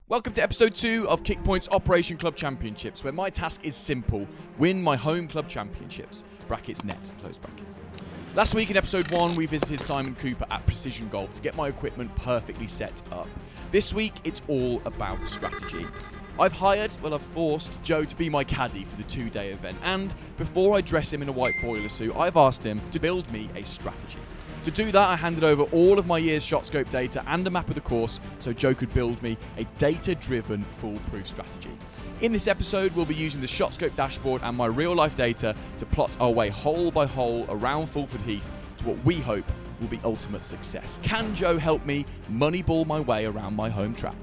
Welcome to episode 2 of Kickpoint's Operation Club Championships, where my task is simple: win my home club championships. Brackets net, close brackets. Last week in episode 1, we visited Simon Cooper at Precision Golf to get my equipment perfectly set up. This week, it's all about strategy. I've forced Joe to be my caddie for the 2-day event, and before I dress him in a white boiler suit, I've asked him to build me a strategy. To do that, I handed over all of my year's shot scope data and a map of the course so Joe could build me a data-driven, foolproof strategy. In this episode, we'll be using the shot scope dashboard and my real-life data to plot our way hole by hole around Fulford Heath to what we hope will be ultimate success. Can Joe help me Moneyball my way around my home track?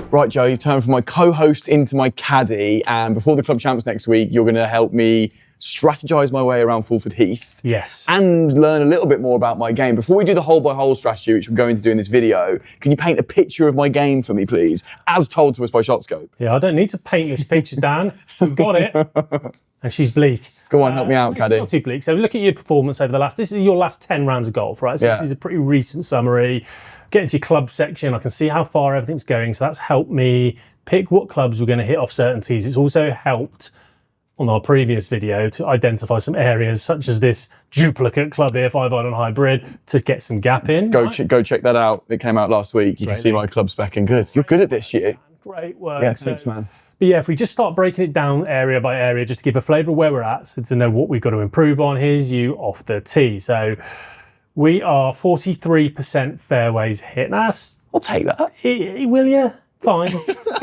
Right, Joe, you've turned from my co-host into my caddie, and before the club champs next week, you're going to help me strategize my way around Fulford Heath. Yes. And learn a little bit more about my game. Before we do the hole-by-hole strategy, which we're going to do in this video, can you paint a picture of my game for me, please, as told to us by ShotScope? Yeah, I don't need to paint this picture, Dan. We've got it. And she's bleak. Go on, help me out, caddie. Not too bleak. So look at your performance over this is your last 10 rounds of golf, right? So This is a pretty recent summary. Get into your club section. I can see how far everything's going. So that's helped me pick what clubs we're going to hit off certain tees. It's also helped on our previous video to identify some areas such as this duplicate club here, 5-iron hybrid, to get some gap in. Go check that out. It came out last week. You can see my club spec and good. You're good at this, you. Great work. Yeah, thanks, man. But yeah, if we just start breaking it down area by area, just to give a flavour of where we're at, so to know what we've got to improve on, here's you off the tee. So we are 43% fairways hit. Now, I'll take that. Will you? Fine.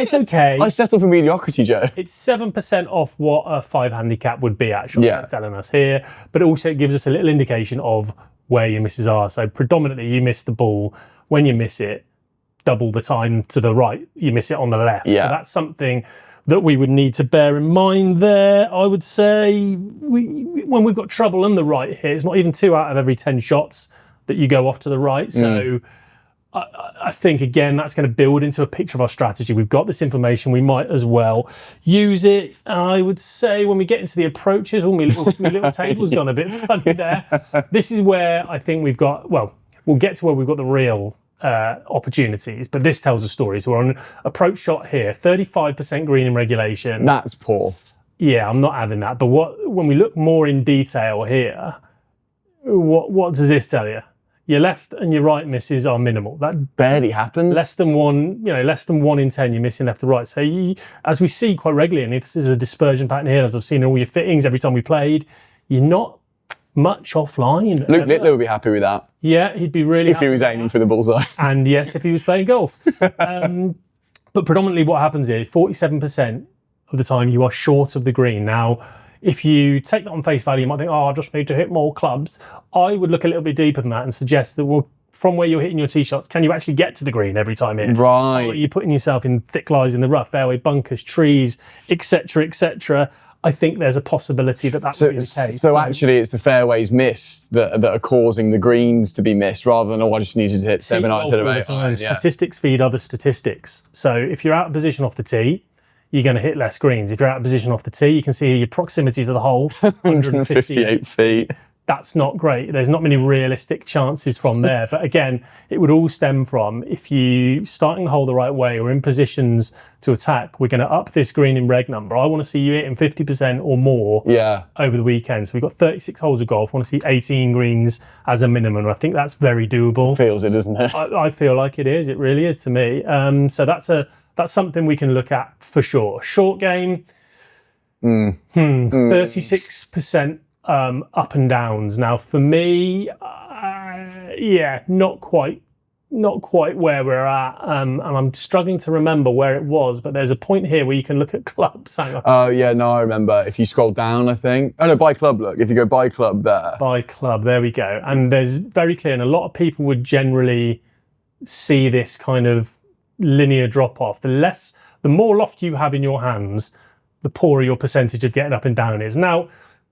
It's okay. I settle for mediocrity, Joe. It's 7% off what a 5 handicap would be actually, telling us here. But also it gives us a little indication of where your misses are. So predominantly you miss the ball. When you miss it, double the time to the right, you miss it on the left. Yeah. So that's something that we would need to bear in mind there. I would say when we've got trouble on the right here, it's not even 2 out of every 10 shots that you go off to the right. So I think, again, that's going to build into a picture of our strategy. We've got this information. We might as well use it. I would say when we get into the approaches, my little table's gone a bit funny there. This is where I think we've got, well, we'll get to where we've got the real opportunities, but this tells a story. So we're on an approach shot here, 35% green in regulation. That's poor. Yeah, I'm not having that. But when we look more in detail here, what does this tell you? Your left and your right misses are minimal. That barely happens. Less than 1 in 10 you're missing left to right. So as we see quite regularly, and this is a dispersion pattern here, as I've seen in all your fittings every time we played, you're not much offline. Luke Littler would be happy with that. Yeah, he'd be really happy if he was aiming for the bullseye. And yes, if he was playing golf. But predominantly what happens is 47% of the time you are short of the green. Now, if you take that on face value, you might think, I just need to hit more clubs. I would look a little bit deeper than that and suggest that, well, from where you're hitting your tee shots, can you actually get to the green every time in? Right. Or are you putting yourself in thick lies in the rough, fairway bunkers, trees, etc., etc.? I think there's a possibility that would be the case. So actually, it's the fairways missed that are causing the greens to be missed, rather than, I just needed to hit 7 instead of 8 irons. Statistics feed other statistics. So if you're out of position off the tee, you're going to hit less greens. If you're out of position off the tee, you can see your proximity to the hole, 158 feet. That's not great. There's not many realistic chances from there. But again, it would all stem from if you starting the hole the right way or in positions to attack, we're going to up this green in reg number. I want to see you hitting 50% or more over the weekend. So we've got 36 holes of golf. I want to see 18 greens as a minimum. I think that's very doable. Feels it, doesn't it? I feel like it is. It really is to me. So that's something we can look at for sure. Short game, 36% up and downs. Now for me, not quite where we're at. And I'm struggling to remember where it was, but there's a point here where you can look at clubs. Oh yeah, no, I remember. If you scroll down, I think. Oh no, by club, look. If you go by club there. By club, there we go. And there's very clear, and a lot of people would generally see this kind of linear drop off. The more loft you have in your hands, the poorer your percentage of getting up and down is. Now,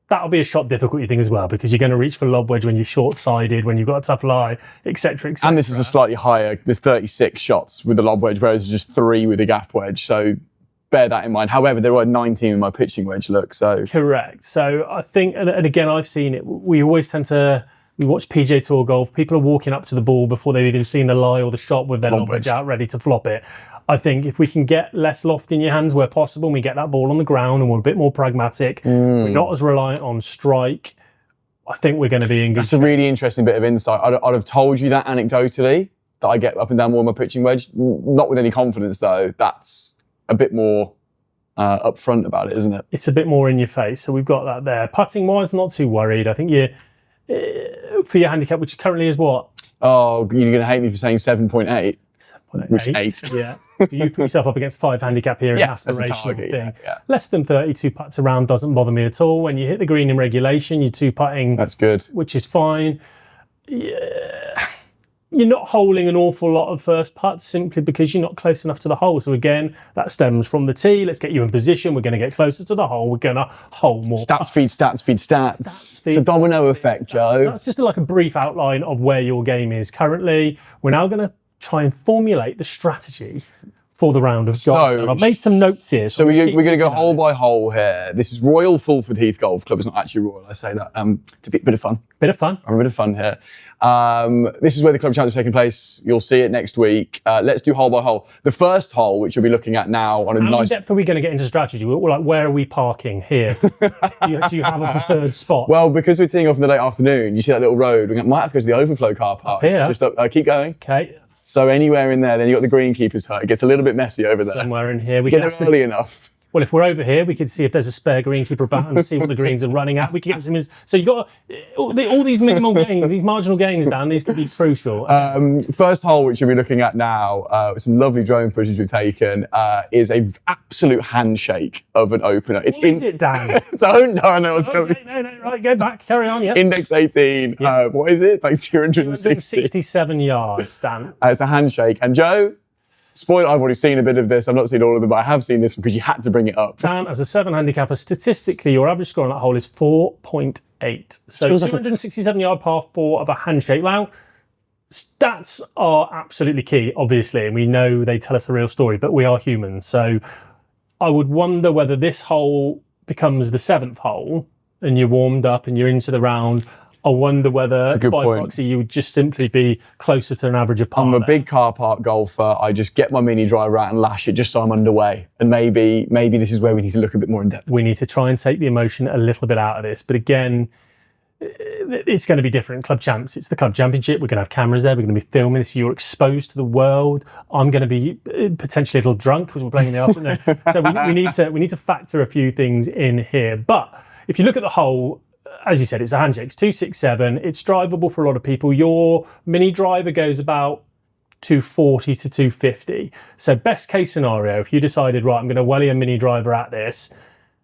that'll be a shot difficulty thing as well, because you're going to reach for lob wedge when you're short-sided, when you've got a tough lie, etc., etc. And this is a slightly higher, there's 36 shots with the lob wedge, whereas there's just 3 with the gap wedge. So bear that in mind. However, there were 19 with my pitching wedge look. So correct. So I think, and again, I've seen it, we always tend to We watch PGA Tour golf. People are walking up to the ball before they've even seen the lie or the shot with their lob wedge out, ready to flop it. I think if we can get less loft in your hands where possible, and we get that ball on the ground and we're a bit more pragmatic, we're not as reliant on strike, I think we're going to be in good That's a really interesting bit of insight. I'd have told you that anecdotally, that I get up and down more on my pitching wedge. Not with any confidence, though. That's a bit more upfront about it, isn't it? It's a bit more in your face. So we've got that there. Putting-wise, not too worried. I think for your handicap, which currently is what? Oh, you're going to hate me for saying 7.8. 7.8. Which 8. Yeah. You put yourself up against 5 handicap here in Yeah, that's the aspirational target, thing. yeah. Less than 32 putts around doesn't bother me at all. When you hit the green in regulation, you're 2-putting. That's good. Which is fine. Yeah. You're not holing an awful lot of first putts simply because you're not close enough to the hole. So again, that stems from the tee. Let's get you in position. We're going to get closer to the hole. We're going to hole more. Stats feed stats feed stats. The domino effect, Joe. That's just like a brief outline of where your game is currently. We're now going to try and formulate the strategy for the round of golf. And I've made some notes here. So we're going to go hole by hole here. This is Royal Fulford Heath Golf Club. It's not actually Royal, I say that. It's a bit of fun. Bit of fun. A bit of fun here. This is where the club championship is taking place. You'll see it next week. Let's do hole by hole. The first hole, which you'll be looking at now on a How nice... in depth are we going to get into strategy? We're like, where are we parking here? do you have a preferred spot? Well, because we're teeing off in the late afternoon, you see that little road. We might have to go to the overflow car park. Here. Just up, keep going. Okay. So anywhere in there, then you've got the greenkeeper's hut. It gets a little bit messy over there. Somewhere in here. We Get can there early enough. Well, if we're over here, we could see if there's a spare greenkeeper about and see what the greens are running at. We could get some. So you've got all these minimal gains, these marginal gains, Dan. These could be crucial. First hole, which you'll be looking at now, with some lovely drone footage we've taken, is a absolute handshake of an opener. What is it, Dan? Don't know what's coming. No, right, go back, carry on, yeah. Index 18. Yeah. What is it? Like 260. 67 yards, Dan. It's a handshake. And Joe, spoiler, I've already seen a bit of this. I've not seen all of them, but I have seen this one because you had to bring it up. Dan, as a 7 handicapper, statistically, your average score on that hole is 4.8. So 267 yard par 4 of a handshake. Now, stats are absolutely key, obviously, and we know they tell us a real story, but we are human. So I would wonder whether this hole becomes the 7th hole and you're warmed up and you're into the round. I wonder whether by proxy you would just simply be closer to an average of par. I'm a big car park golfer. I just get my mini driver out and lash it just so I'm underway. And maybe this is where we need to look a bit more in depth. We need to try and take the emotion a little bit out of this. But again, it's going to be different. Club champs, it's the club championship. We're going to have cameras there. We're going to be filming this. You're exposed to the world. I'm going to be potentially a little drunk because we're playing in the afternoon. So we need to factor a few things in here. But if you look at the hole, as you said, it's a handshake. It's 267. It's drivable for a lot of people. Your mini driver goes about 240 to 250. So best case scenario, if you decided, right, I'm going to welly a mini driver at this,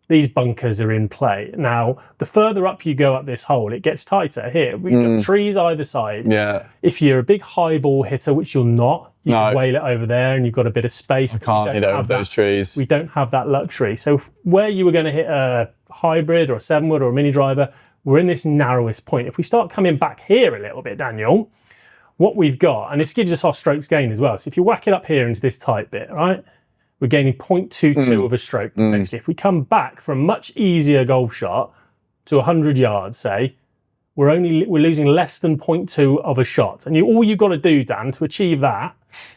these bunkers are in play. Now, the further up you go up this hole, it gets tighter. Here, we've got trees either side. Yeah. If you're a big high ball hitter, which you're not, you can whale it over there and you've got a bit of space. I can't hit over those trees. We don't have that luxury. So where you were going to hit a hybrid or a 7-wood or a mini driver, we're in this narrowest point. If we start coming back here a little bit, Daniel, what we've got, and this gives us our strokes gained as well. So if you whack it up here into this tight bit, right, we're gaining 0.22 of a stroke potentially. If we come back from a much easier golf shot to 100 yards, say, we're losing less than 0.2 of a shot. And all you've got to do, Dan, to achieve that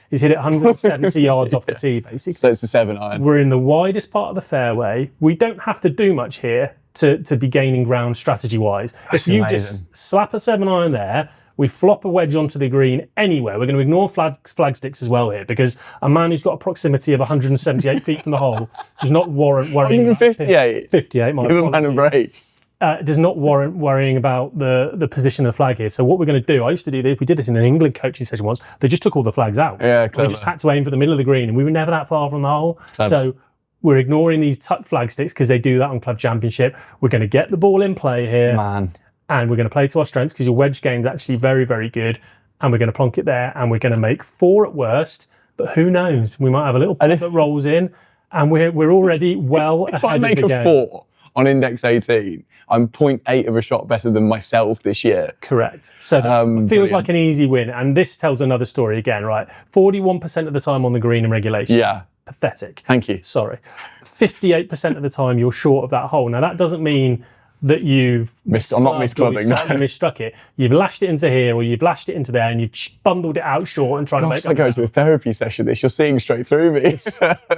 is hit it 170 yards off the tee, basically. So it's a 7-iron. We're in the widest part of the fairway. We don't have to do much here to be gaining ground strategy-wise. If you just slap a 7-iron there, we flop a wedge onto the green anywhere. We're going to ignore flag sticks as well here because a man who's got a proximity of 178 feet from the hole does not warrant worrying. 158? 58, my Give a man a break. Does not warrant worrying about the position of the flag here. So what we're going to do, I used to do this, we did this in an England coaching session once, they just took all the flags out. Yeah, clever. We just had to aim for the middle of the green and we were never that far from the hole. Clever. So we're ignoring these tucked flag sticks because they do that on club championship. We're going to get the ball in play here. Man. And we're going to play to our strengths because your wedge game's actually very, very good. And we're going to plonk it there and we're going to make 4 at worst. But who knows? We might have a little putt that rolls in and we're already well ahead of the game. If I make a 4 on index 18, I'm 0.8 of a shot better than myself this year. Correct. So that feels like an easy win. And this tells another story again, right? 41% of the time on the green in regulation. Yeah. Pathetic. Thank you. Sorry. 58% of the time you're short of that hole. Now that doesn't mean that you've I'm not misclubbing. No. misstruck it. You've lashed it into here or you've lashed it into there and you've bundled it out short and trying to make it. I go to a therapy session. You're seeing straight through me.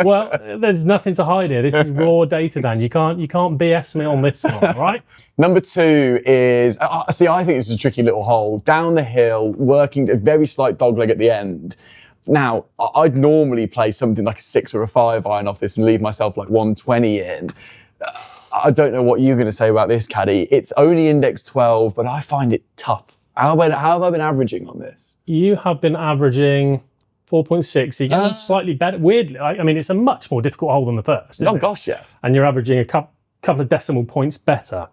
Well, there's nothing to hide here. This is raw data, Dan. You can't BS me on this one, right? Number 2 is, see, I think it's a tricky little hole. Down the hill, working a very slight dogleg at the end. Now, I'd normally play something like a 6 or a 5 iron off this and leave myself like 120 in. I don't know what you're going to say about this, Caddy. It's only index 12, but I find it tough. How have I been averaging on this? You have been averaging 4.6. So you're getting slightly better. Weirdly, I mean, it's a much more difficult hole than the first. Oh, gosh, yeah. And you're averaging a couple of decimal points better.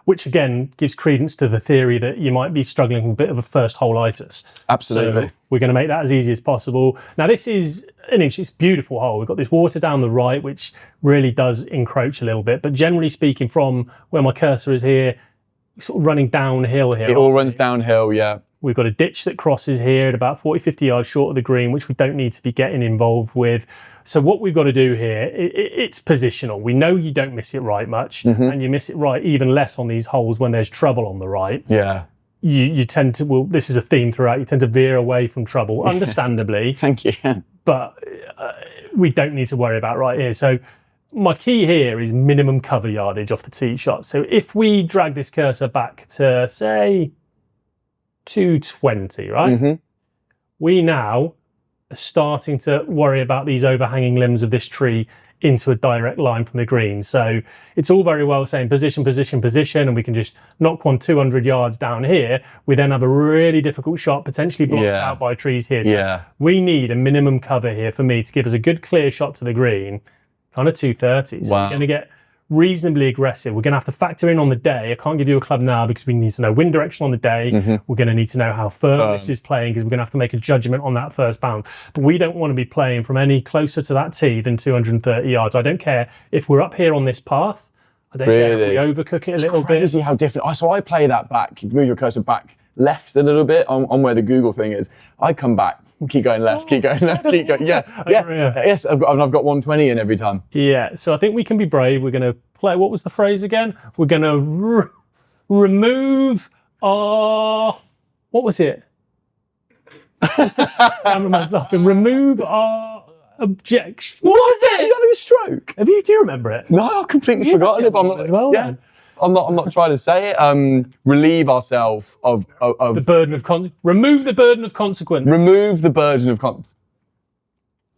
Which again gives credence to the theory that you might be struggling with a bit of a first hole-itis. Absolutely. So we're going to make that as easy as possible. Now this is it's a beautiful hole. We've got this water down the right, which really does encroach a little bit. But generally speaking, from where my cursor is here, sort of running downhill here. It all runs downhill, yeah. We've got a ditch that crosses here at about 40, 50 yards short of the green, which we don't need to be getting involved with. So what we've got to do here, it's positional. We know you don't miss it right much, and you miss it right even less on these holes when there's trouble on the right. Yeah. You tend to, well, this is a theme throughout, you tend to veer away from trouble, understandably. Thank you. But we don't need to worry about right here. So my key here is minimum cover yardage off the tee shot. So if we drag this cursor back to, say, 220, right? We now are starting to worry about these overhanging limbs of this tree into a direct line from the green. So it's all very well saying position, position, position, and we can just knock one 200 yards down here. We then have a really difficult shot, potentially blocked out by trees here. So we need a minimum cover here for me to give us a good clear shot to the green, kind of 230. So we're going to get reasonably aggressive. We're going to have to factor in on the day. I can't give you a club now because we need to know wind direction on the day. We're going to need to know how firm this is playing because we're going to have to make a judgment on that first bound. But we don't want to be playing from any closer to that tee than 230 yards. I don't care if we're up here on this path. I don't care if we overcook it a little bit. It's crazy how different. So I play that back, move your cursor back left a little bit on where the Google thing is. I come back, keep going left, keep going left, keep going. Yes, I've got 120 in every time. Yeah, so I think we can be brave. We're going to play, what was the phrase again? We're going to remove our, what was it? Cameraman's laughing. Remove our objection. What was it? Are you having a stroke? Do you remember it? No, I've completely forgotten it. But I'm not, as well, then. I'm not trying to say it. Relieve ourselves of the burden of remove the burden of consequence. Remove the burden of consequence.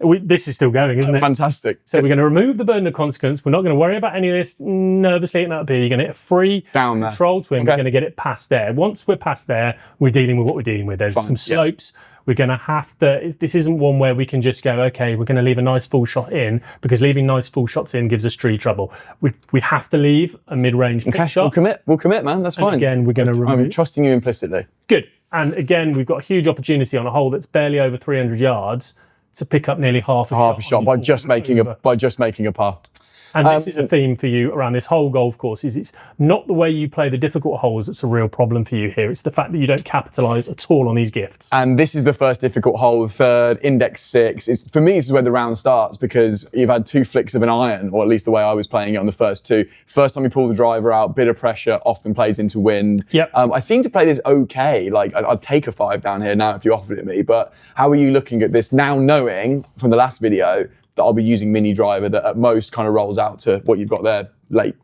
This is still going, isn't it? Fantastic. So we're going to remove the burden of consequence. We're not going to worry about any of this nervously hitting up here. You're going to hit a free control twin. We're going to get it past there. Once we're past there, we're dealing with what we're dealing with. There's some slopes. We're going to have to, this isn't one where we can just go, okay, we're going to leave a nice full shot in, because leaving nice full shots in gives us tree trouble. We have to leave a mid-range pitch shot. We'll commit, man. That's fine. Again, we're going to remove. I'm trusting you implicitly. Good. And again, we've got a huge opportunity on a hole that's barely over 300 yards to pick up nearly half a shot by just making a par. And this is a theme for you around this whole golf course, is it's not the way you play the difficult holes that's a real problem for you here. It's the fact that you don't capitalise at all on these gifts. And this is the first difficult hole, the third, index 6. For me, this is where the round starts, because you've had 2 flicks of an iron, or at least the way I was playing it on the first 2. First time you pull the driver out, bit of pressure, often plays into wind. Yep. I seem to play this okay. Like, I'd take a 5 down here now if you offered it me. But how are you looking at this now, knowing from the last video that I'll be using mini driver that at most kind of rolls out to what you've got there, late,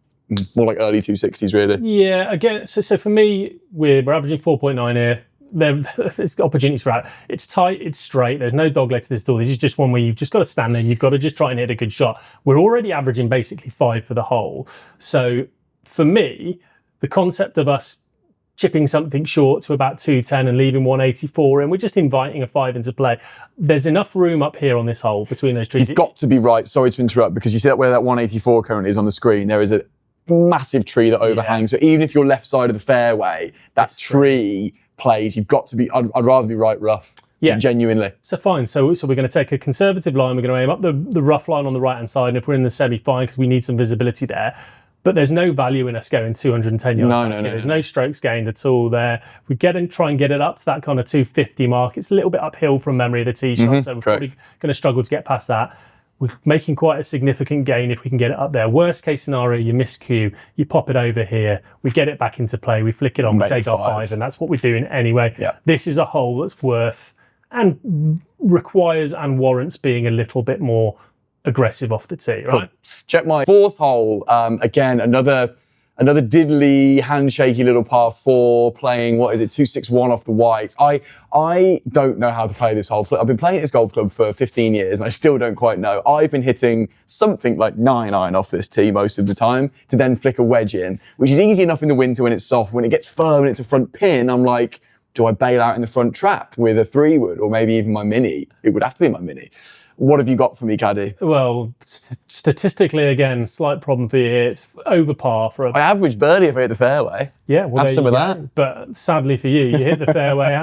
more like early 260s really? Yeah, again, so for me, we're averaging 4.9 here. There's opportunities for that. It's tight, it's straight, there's no dogleg to this at all. This is just one where you've just got to stand there, you've got to just try and hit a good shot. We're already averaging basically 5 for the hole. So for me, the concept of us chipping something short to about 210 and leaving 184 in, we're just inviting a 5 into play. There's enough room up here on this hole between those trees. You've got to be right, sorry to interrupt, because you see that where that 184 currently is on the screen, there is a massive tree that overhangs. So even if you're left side of the fairway, that tree plays, you've got to be, I'd rather be right rough. Yeah, genuinely. So fine. So we're going to take a conservative line. We're going to aim up the rough line on the right hand side, and if we're in the semi, fine, because we need some visibility there. But there's no value in us going 210 yards. No. There's no strokes gained at all there. We try and get it up to that kind of 250 mark. It's a little bit uphill from memory of the tee shot, so we're probably going to struggle to get past that. we're making quite a significant gain if we can get it up there. Worst case scenario, you miscue, you pop it over here, we get it back into play, we flick it on, we take our 5, and that's what we're doing anyway. Yeah. This is a hole that's worth and requires and warrants being a little bit more aggressive off the tee, right? Cool. Check my 4th hole. Again, another diddly, handshaky little par 4, playing, 261 off the white. I don't know how to play this hole. I've been playing at this golf club for 15 years and I still don't quite know. I've been hitting something like 9-iron off this tee most of the time to then flick a wedge in, which is easy enough in the winter when it's soft. When it gets firm and it's a front pin, I'm like, do I bail out in the front trap with a 3-wood or maybe even my mini? It would have to be my mini. What have you got for me, Caddy? Well, statistically, again, slight problem for you here. It's over par for a... I average birdie if I hit the fairway. Yeah, well, have some of that. But sadly for you hit the fairway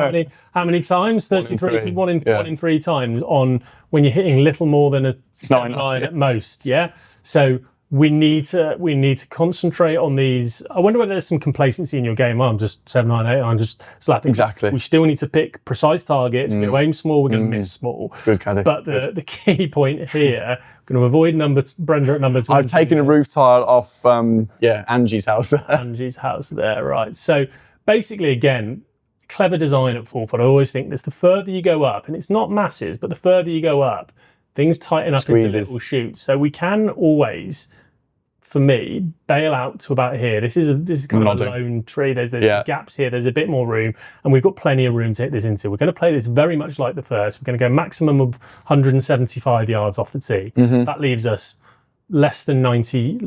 how many times? 33, one in 3 times on when you're hitting little more than a 9 at most. Yeah, so we need to concentrate on these. I wonder whether there's some complacency in your game. I'm just 7, 9, 8. I'm just slapping. Exactly. We still need to pick precise targets. We're going to aim small. We're going to miss small. Good, Caddy. But the key point here, going to avoid Brenda at number 20. I've taken a roof tile off, Angie's house there. Angie's house there, right. So basically, again, clever design at Fulford. I always think this, the further you go up, and it's not masses, but the further you go up, things tighten up into little shoots. So we can always, for me, bail out to about here. This is kind of a lone tree. There's gaps here. There's a bit more room, and we've got plenty of room to hit this into. We're going to play this very much like the first. We're going to go maximum of 175 yards off the tee. That leaves us less than 90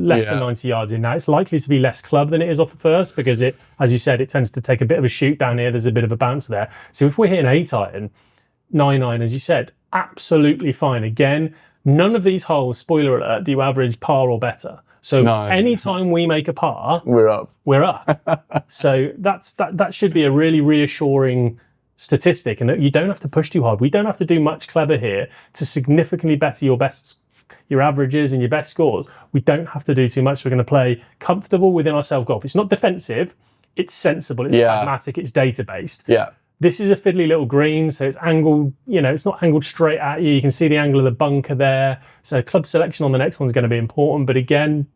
yards in now. It's likely to be less club than it is off the first because it, as you said, it tends to take a bit of a shoot down here. There's a bit of a bounce there. So if we're hitting 8-iron, 9-iron, as you said, absolutely fine. Again, none of these holes, spoiler alert, do you average par or better. So anytime we make a par, we're up. So that should be a really reassuring statistic, and that you don't have to push too hard. We don't have to do much clever here to significantly better your averages and your best scores. We don't have to do too much. We're going to play comfortable within our self-golf. It's not defensive. It's sensible. It's pragmatic. It's data-based. Yeah. This is a fiddly little green, so it's angled, it's not angled straight at you. You can see the angle of the bunker there. So club selection on the next one's going to be important. But again,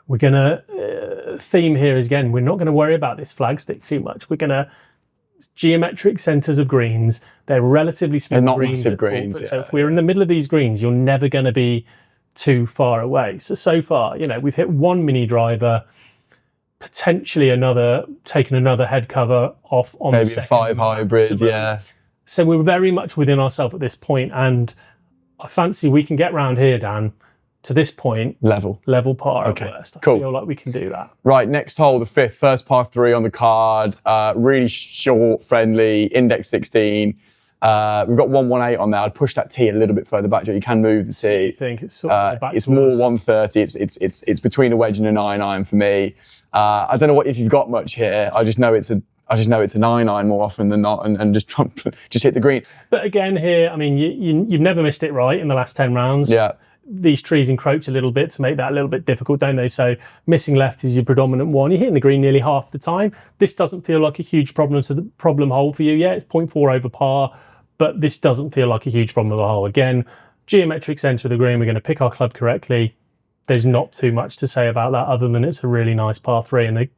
we're going to, theme here is, again, we're not going to worry about this flag stick too much. We're going to, geometric centres of greens, they're relatively small not greens. Massive greens, So if we're in the middle of these greens, you're never going to be too far away. So far, we've hit one mini driver, potentially taken another head cover off on maybe the second. Maybe a 5 hybrid, yeah. So we're very much within ourselves at this point, and I fancy we can get round here, Dan, to this point. Level par at worst. I feel like we can do that. Right, next hole, the 5th, first par 3 on the card. Really short, friendly, index 16. We've got 118 on there. I'd push that tee a little bit further back. You can move the tee. I think it's sort of back. It's more 130. It's between a wedge and a 9-iron for me. I don't know if you've got much here. I just know it's a 9-iron more often than not, and just hit the green. But again, here, I mean, you've never missed it right in the last 10 rounds. Yeah. These trees encroach a little bit to make that a little bit difficult, don't they? So missing left is your predominant one. You're hitting the green nearly half the time. This doesn't feel like a huge problem to the problem hole for you. Yeah, it's 0.4 over par, but this doesn't feel like a huge problem of the hole. Again, geometric centre of the green. We're going to pick our club correctly. There's not too much to say about that other than it's a really nice par 3. And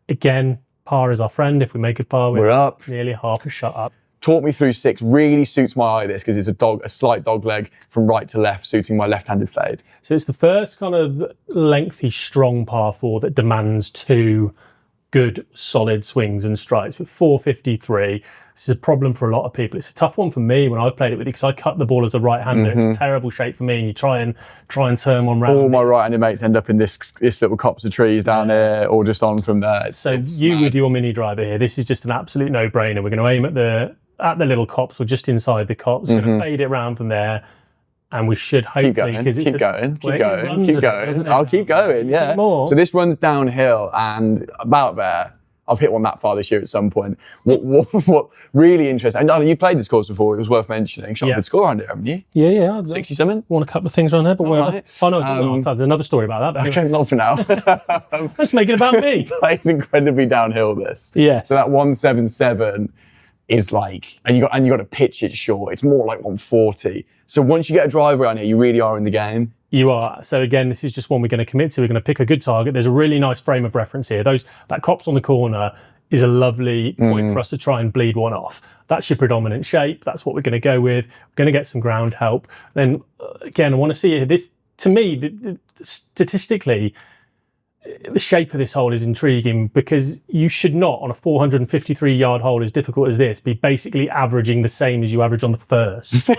again, par is our friend. If we make a par, we're up. Nearly half a shot up. Talk me through 6. Really suits my eye, this, because it's a slight dog leg from right to left, suiting my left-handed fade. So it's the first kind of lengthy, strong par 4 that demands 2 good, solid swings and strikes. With 453, this is a problem for a lot of people. It's a tough one for me when I've played it with you, because I cut the ball as a right-hander. It's a terrible shape for me, and you try and turn one round. All my right-handed mates end up in this little copse of trees down here, or just on from there. It's mad. With your mini driver here, this is just an absolute no-brainer. We're going to aim at the little copse, or just inside the copse. We're going to fade it around from there, and we should hopefully... Keep going. I'll keep going, yeah. So this runs downhill, and about there, I've hit one that far this year at some point. What really interesting, and you've played this course before, it was worth mentioning. Shot a good score on it, haven't you? Yeah. 60 something? Want a couple of things around there, but whatever. Right. Oh no, there's another story about that. Okay, not for now. Let's make it about me. Plays incredibly downhill, this. Yes. So that 177, is like, and you got to pitch it short. It's more like 140. So once you get a driver around here, you really are in the game. You are. So again, this is just one we're going to commit to. We're going to pick a good target. There's a really nice frame of reference here. That copse on the corner is a lovely point for us to try and bleed one off. That's your predominant shape. That's what we're going to go with. We're going to get some ground help. Then again, I want to see this. To me, statistically, the shape of this hole is intriguing because you should not, on a 453-yard hole as difficult as this, be basically averaging the same as you average on the first.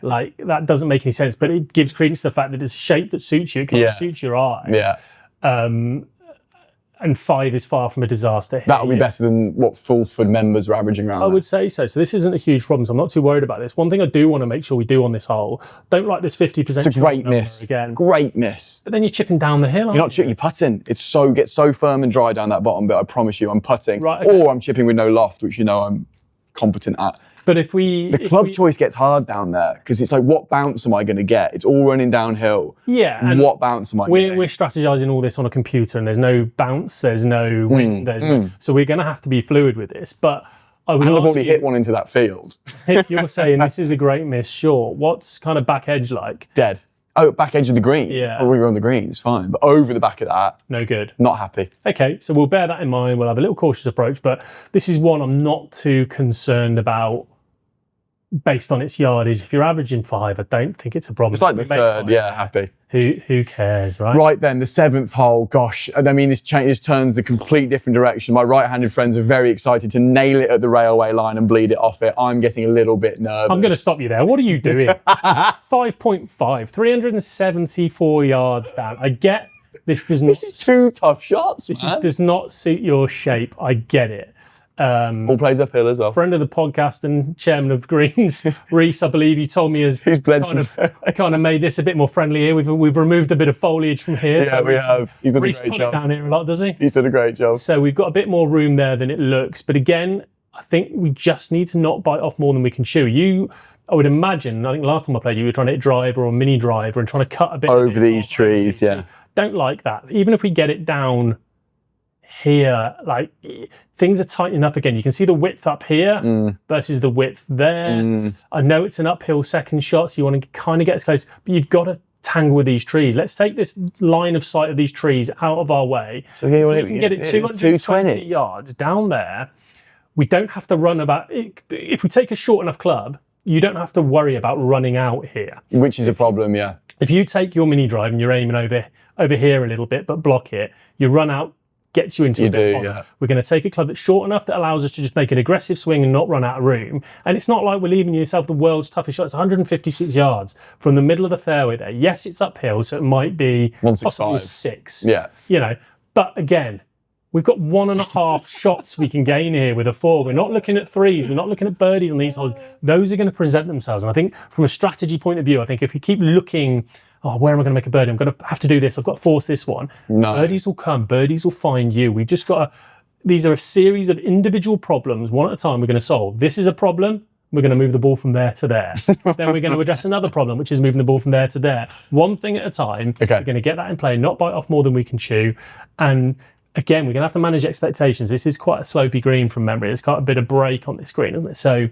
Like, that doesn't make any sense, but it gives credence to the fact that it's a shape that suits you. It can suit your eye. Yeah. And 5 is far from a disaster here. That'll be better than what Fulford members are averaging around. I would say so. So this isn't a huge problem, so I'm not too worried about this. One thing I do want to make sure we do on this hole, don't like this 50%. It's a great miss. Again. Great miss. But then you're chipping down the hill, You're not chipping, you're putting. Gets so firm and dry down that bottom bit, I promise you, I'm putting. Right, okay. Or I'm chipping with no loft, which you know I'm competent at. But the club choice gets hard down there because it's like, what bounce am I going to get? It's all running downhill. Yeah. And what bounce am I getting? We're strategizing all this on a computer, and there's no bounce, there's no wind, so we're going to have to be fluid with this. But I would I've already hit one into that field. You're saying this is a great miss, sure. What's kind of back edge like? Dead. Oh, back edge of the green. Yeah. Well, we were on the green, it's fine. But over the back of that, no good. Not happy. Okay, so we'll bear that in mind. We'll have a little cautious approach, but this is one I'm not too concerned about based on its yardage. If you're averaging 5, I don't think it's a problem. It's like the third, happy. Who cares, right? Right then, the 7th hole, gosh, I mean, this turns a complete different direction. My right-handed friends are very excited to nail it at the railway line and bleed it off it. I'm getting a little bit nervous. I'm going to stop you there. What are you doing? 5.5, 374 yards down. I get this does not... This is 2 tough shots, man. Does not suit your shape. I get it. All plays uphill as well. Friend of the podcast and chairman of Greens, Reese, I believe you told me has kind of made this a bit more friendly here. We've removed a bit of foliage from here. Yeah, so we have. He's done Reese a great put job. it down here a lot, does he? He's done a great job. So we've got a bit more room there than it looks. But again, I think we just need to not bite off more than we can chew. I would imagine, I think last time I played you were trying to hit driver or mini driver and trying to cut a bit over these trees, yeah. Don't like that. Even if we get it down here, like, things are tightening up again. You can see the width up here versus the width there. I know it's an uphill second shot, so you want to kind of get as close, but you've got to tangle with these trees. Let's take this line of sight of these trees out of our way. So here we can get it 220 yards down there. We don't have to run about it. If we take a short enough club, you don't have to worry about running out here. Which is a problem, yeah. If you take your mini drive and you're aiming over here a little bit, but block it, you run out, gets you into a bit of bother. We're going to take a club that's short enough that allows us to just make an aggressive swing and not run out of room. And it's not like we're leaving yourself the world's toughest shot. It's 156 yards from the middle of the fairway there. Yes, it's uphill, so it might be possibly 6. Yeah. You know, but again, we've got 1.5 shots we can gain here with a 4. We're not looking at 3s. We're not looking at birdies on these holes. Those are going to present themselves. And I think from a strategy point of view, I think if we keep looking, where am I going to make a birdie? I'm going to have to do this. I've got to force this one. No. Birdies will come. Birdies will find you. We've just got to... These are a series of individual problems, one at a time, we're going to solve. This is a problem. We're going to move the ball from there to there. Then we're going to address another problem, which is moving the ball from there to there. One thing at a time. Okay. We're going to get that in play, not bite off more than we can chew. And again, we're going to have to manage expectations. This is quite a slopey green from memory. There's quite a bit of break on this green, isn't it? So...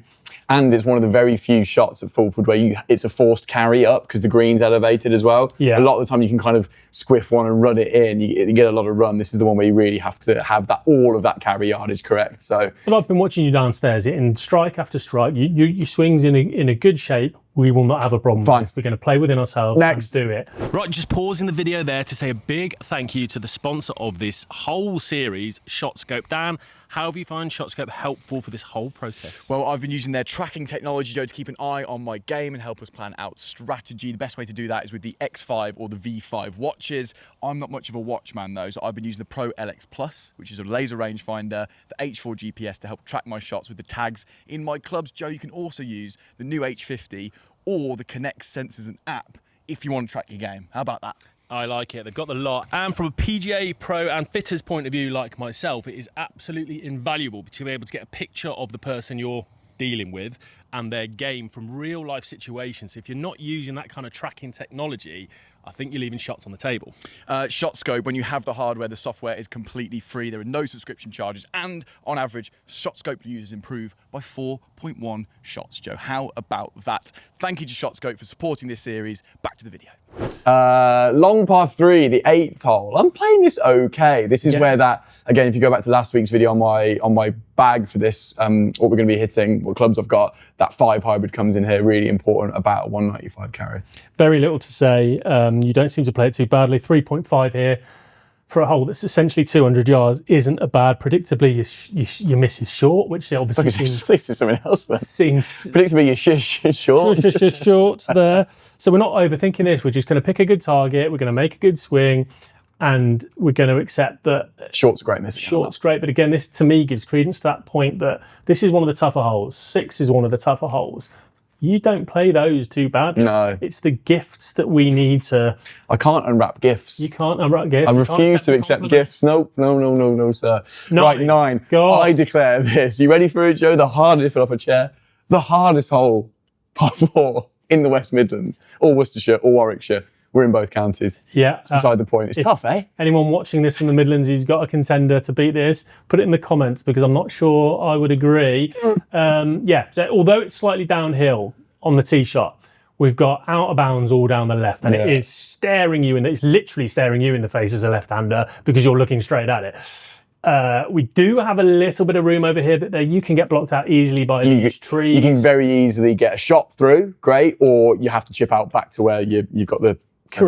And it's one of the very few shots at Fulford where it's a forced carry up because the green's elevated as well. Yeah. A lot of the time you can kind of squiff one and run it in. You get a lot of run. This is the one where you really have to have all of that carry yardage correct. So, but I've been watching you downstairs hitting strike after strike. Your swing's in a good shape. We will not have a problem. Fine. We're going to play within ourselves and do it. Right, just pausing the video there to say a big thank you to the sponsor of this whole series, ShotScope. Dan, how have you found ShotScope helpful for this whole process? Well, I've been using their tracking technology, Joe, to keep an eye on my game and help us plan out strategy. The best way to do that is with the X5 or the V5 watches. I'm not much of a watchman though, so I've been using the Pro LX Plus, which is a laser rangefinder, the H4 GPS to help track my shots with the tags in my clubs. Joe, you can also use the new H50 or the Connect sensors and app if you want to track your game. How about that? I like it. They've got the lot. And from a PGA pro and fitters point of view, like myself, it is absolutely invaluable to be able to get a picture of the person you're dealing with and their game from real life situations. So if you're not using that kind of tracking technology, I think you're leaving shots on the table. ShotScope, when you have the hardware, the software is completely free. There are no subscription charges, and on average, ShotScope users improve by 4.1 shots. Joe, how about that? Thank you to ShotScope for supporting this series. Back to the video. Long par 3, the 8th hole. I'm playing this okay. This is where that, again, if you go back to last week's video on my bag for this, what we're going to be hitting, what clubs I've got, that 5 hybrid comes in here, really important, about a 195 carry. Very little to say. You don't seem to play it too badly. 3.5 here for a hole that's essentially 200 yards isn't a bad. Predictably, your miss is short, which obviously seems... This is something else then. Seems Predictably, your shish is short. just short there. So we're not overthinking this. We're just going to pick a good target. We're going to make a good swing, and we're going to accept that Short's great miss. short's great. But again, this to me gives credence to that point that this is one of the tougher holes. 6 is one of the tougher holes. You don't play those too badly. No. It's the gifts that we need to... I can't unwrap gifts. You can't unwrap gifts. I refuse to accept gifts. No, sir. 9. Right, 9. Go on. I declare this. You ready for it, Joe? The hardest to fill off a chair. The hardest hole, par 4, in the West Midlands, or Worcestershire, or Warwickshire. We're in both counties. Yeah. It's beside the point. It's tough, eh? Anyone watching this from the Midlands who's got a contender to beat this, put it in the comments, because I'm not sure I would agree. So although it's slightly downhill on the tee shot, we've got out of bounds all down the left, and it is staring you it's literally staring you in the face as a left-hander because you're looking straight at it. We do have a little bit of room over here, but there you can get blocked out easily by these trees. You can very easily get a shot through, great, or you have to chip out back to where you've got the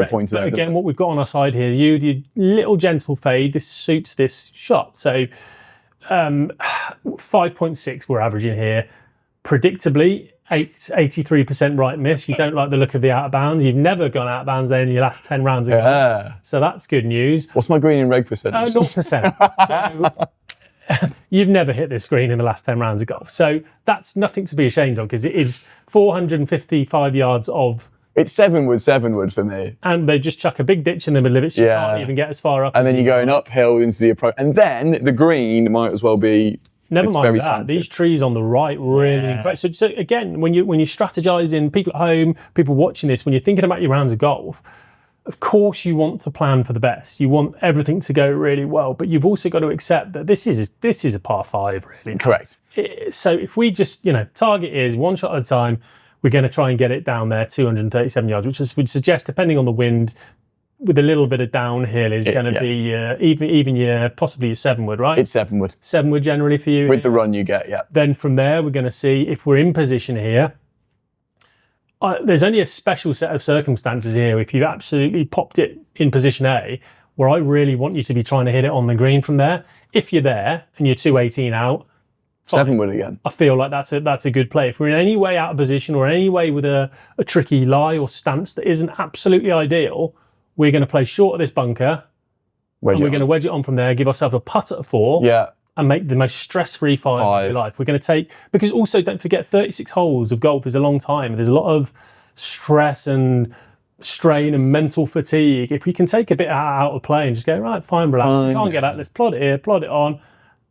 point there. But again, what we've got on our side here, your little gentle fade, this suits this shot. So 5.6 we're averaging here. Predictably, 83% right miss. You don't like the look of the out of bounds. You've never gone out of bounds there in your last 10 rounds of golf. So that's good news. What's my green and reg percentage? 0%. So you've never hit this green in the last 10 rounds of golf. So that's nothing to be ashamed of, because it is 455 yards of... It's 7 wood for me. And they just chuck a big ditch in the middle of it, so you can't even get as far up. And then you're going uphill into the approach. And then the green might as well be... Never mind that. These trees on the right really impressive. So again, when you're strategizing, people at home, people watching this, when you're thinking about your rounds of golf, of course you want to plan for the best. You want everything to go really well, but you've also got to accept that this is a par 5, really. Correct. So if we just, target is one shot at a time, we're going to try and get it down there, 237 yards, which would suggest, depending on the wind, with a little bit of downhill, is going to be even possibly your 7 wood, right? It's 7 wood. 7 wood generally for you. With the run you get, yeah. Then from there, we're going to see if we're in position here. There's only a special set of circumstances here if you absolutely popped it in position A, where I really want you to be trying to hit it on the green from there. If you're there and you're 218 out, 7 wood again. I feel like that's a good play. If we're in any way out of position or any way with a tricky lie or stance that isn't absolutely ideal, we're going to play short of this bunker, and we're going to wedge it on from there, give ourselves a putt at a 4, and make the most stress-free 5 of your life. We're going to take, because also don't forget, 36 holes of golf is a long time. There's a lot of stress and strain and mental fatigue. If we can take a bit out of play and just go, right, fine, relax, we can't get out, let's plod it here, plod it on,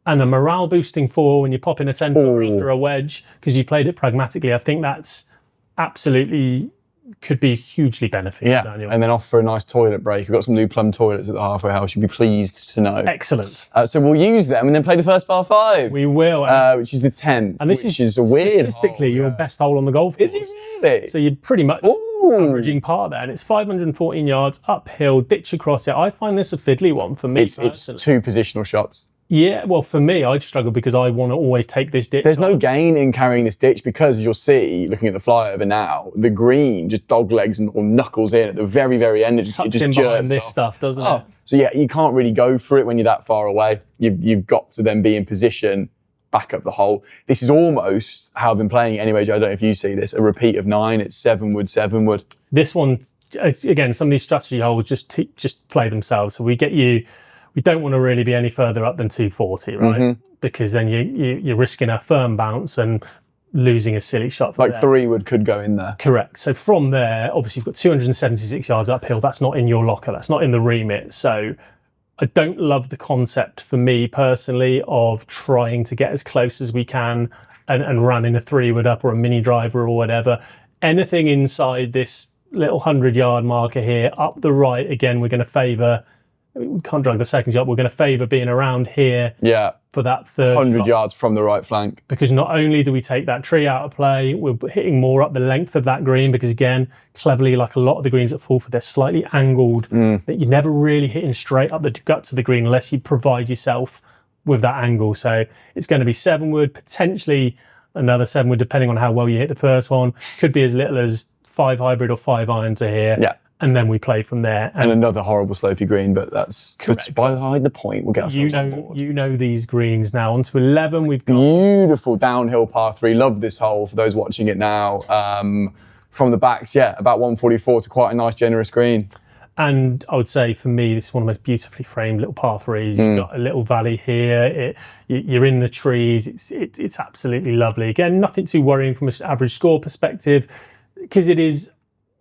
and a morale-boosting 4 when you're popping a 10 after a wedge because you played it pragmatically, I think that's absolutely... could be hugely beneficial, Daniel. And then off for a nice toilet break. We've got some new plumb toilets at the halfway house. You'll be pleased to know. Excellent. So we'll use them and then play the first par 5. We will. Which is the 10th. And this is a weird statistically your best hole on the golf course. Is it really? So you're pretty much averaging par there. And it's 514 yards uphill, ditch across it. I find this a fiddly one for me. It's 2 positional shots. Yeah, well, for me, I'd struggle because I want to always take this ditch. There's no gain in carrying this ditch because, as you'll see, looking at the flyover now, the green just dog legs or knuckles in at the very, very end. It just jerks this off. Stuff, doesn't it? So yeah, you can't really go for it when you're that far away. You've got to then be in position, back up the hole. This is almost how I've been playing it anyway, Joe. I don't know if you see this. A repeat of 9. It's 7 wood, 7 wood. This one, again, some of these strategy holes just play themselves. So we get you... We don't want to really be any further up than 240, right? Because then you're risking a firm bounce and losing a silly shot. Like 3 wood could go in there. Correct. So from there, obviously you've got 276 yards uphill. That's not in your locker. That's not in the remit. So I don't love the concept, for me personally, of trying to get as close as we can and ramming a 3-wood up or a mini driver or whatever. Anything inside this little 100-yard marker here, up the right, again, we're going to favour, we can't drag the second shot, we're going to favour being around here for that third 100 shot. yards from the right flank. Because not only do we take that tree out of play, we're hitting more up the length of that green, because again, cleverly, like a lot of the greens at Fulford, they're slightly angled, that you're never really hitting straight up the guts of the green unless you provide yourself with that angle. So it's going to be 7-wood, potentially another 7-wood, depending on how well you hit the first one. Could be as little as 5 hybrid or 5 irons are here. Yeah. And then we play from there. And another horrible slopey green, but that's behind the point. We'll get ourselves on board. You know these greens now. On to 11, we've got... Beautiful downhill par 3. Love this hole for those watching it now. From the backs, about 144 to quite a nice, generous green. And I would say, for me, this is one of the most beautifully framed little par 3s. You've got a little valley here. You're in the trees. It's absolutely lovely. Again, nothing too worrying from an average score perspective, because it is,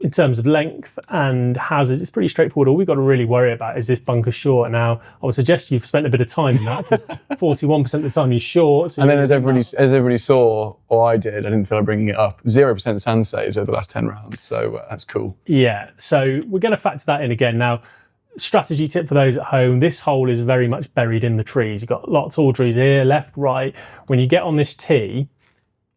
in terms of length and hazards, it's pretty straightforward. All we've got to really worry about is this bunker short. Now, I would suggest you've spent a bit of time in that, because 41% of the time you're short. So and then as everybody saw, or I did, I didn't feel like bringing it up, 0% sand saves over the last 10 rounds. So that's cool. Yeah, so we're going to factor that in again. Now, strategy tip for those at home, this hole is very much buried in the trees. You've got lots of tall trees here, left, right. When you get on this tee,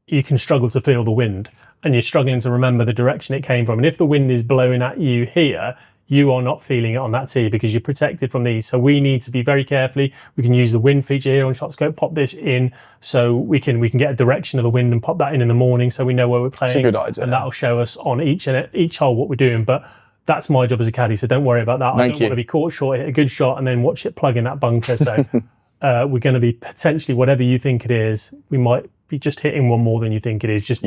you can struggle to feel the wind, and you're struggling to remember the direction it came from. And if the wind is blowing at you here, you are not feeling it on that tee, because you're protected from these. So we need to be very carefully. We can use the wind feature here on ShotScope, pop this in, so we can get a direction of the wind and pop that in the morning, so we know where we're playing. It's a good idea. And that'll show us on each hole what we're doing. But that's my job as a caddy, so don't worry about that. I don't want to be caught short, hit a good shot, and then watch it plug in that bunker. So we're going to be potentially, whatever you think it is, we might be just hitting one more than you think it is, just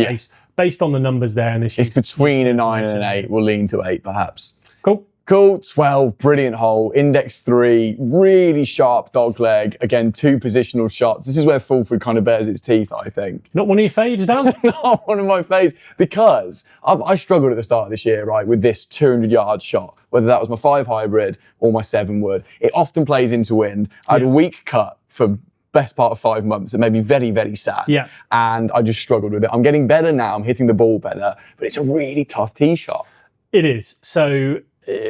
based on the numbers there. And this it's between a 9 and an 8. We'll lean to 8, perhaps. Cool. 12, brilliant hole. Index 3, really sharp dog leg. Again, 2 positional shots. This is where Fulford kind of bears its teeth, I think. Not one of your faves, Dan? Not one of my faves, because I struggled at the start of this year, right, with this 200-yard shot, whether that was my 5 hybrid or my 7-wood. It often plays into wind. I had a weak cut for best part of 5 months. It made me very, very sad. Yeah. And I just struggled with it. I'm getting better now. I'm hitting the ball better, but it's a really tough tee shot. It is. So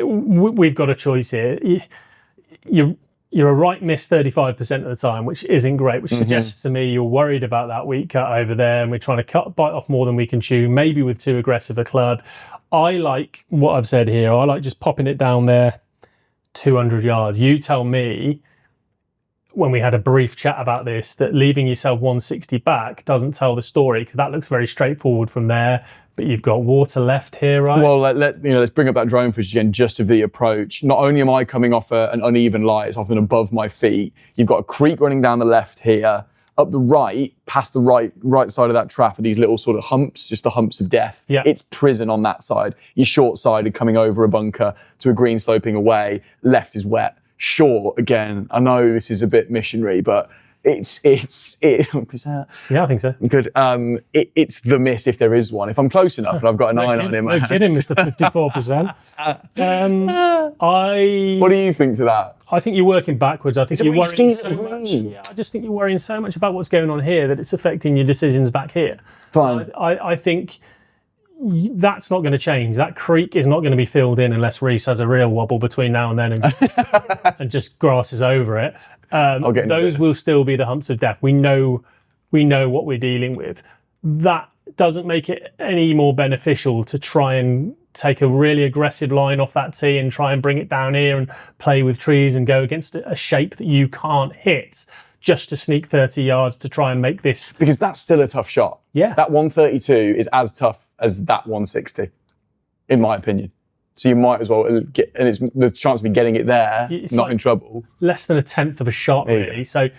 we've got a choice here. You're a right miss 35% of the time, which isn't great, which suggests to me you're worried about that weak cut over there, and we're trying to bite off more than we can chew, maybe with too aggressive a club. I like what I've said here. I like just popping it down there 200 yards. You tell me, when we had a brief chat about this, that leaving yourself 160 back doesn't tell the story, because that looks very straightforward from there. But you've got water left here, right? Well, let's bring up that drone footage again, just of the approach. Not only am I coming off an uneven lie, it's often above my feet. You've got a creek running down the left here. Up the right, past the right side of that trap, are these little sort of humps, just the humps of death. Yeah. It's prison on that side. You're short-sided coming over a bunker to a green sloping away. Left is wet. Short, again, I know this is a bit missionary, but it's yeah, I think so. good. It's the miss if there is one. If I'm close enough and I've got a 9 on in my hand. No kidding, Mr. 54%. What do you think to that? I think you're working backwards. I think you're worrying so much. green. Yeah, I just think you're worrying so much about what's going on here that it's affecting your decisions back here. Fine. I think that's not going to change. That creek is not going to be filled in unless Reese has a real wobble between now and then and just grasses over it. Those will still be the humps of death. We know what we're dealing with. That doesn't make it any more beneficial to try and take a really aggressive line off that tee and try and bring it down here and play with trees and go against a shape that you can't hit, just to sneak 30 yards to try and make this. Because that's still a tough shot. Yeah. That 132 is as tough as that 160, in my opinion. So you might as well get, and it's the chance of me getting it there, it's not like in trouble. Less than a tenth of a shot, really. So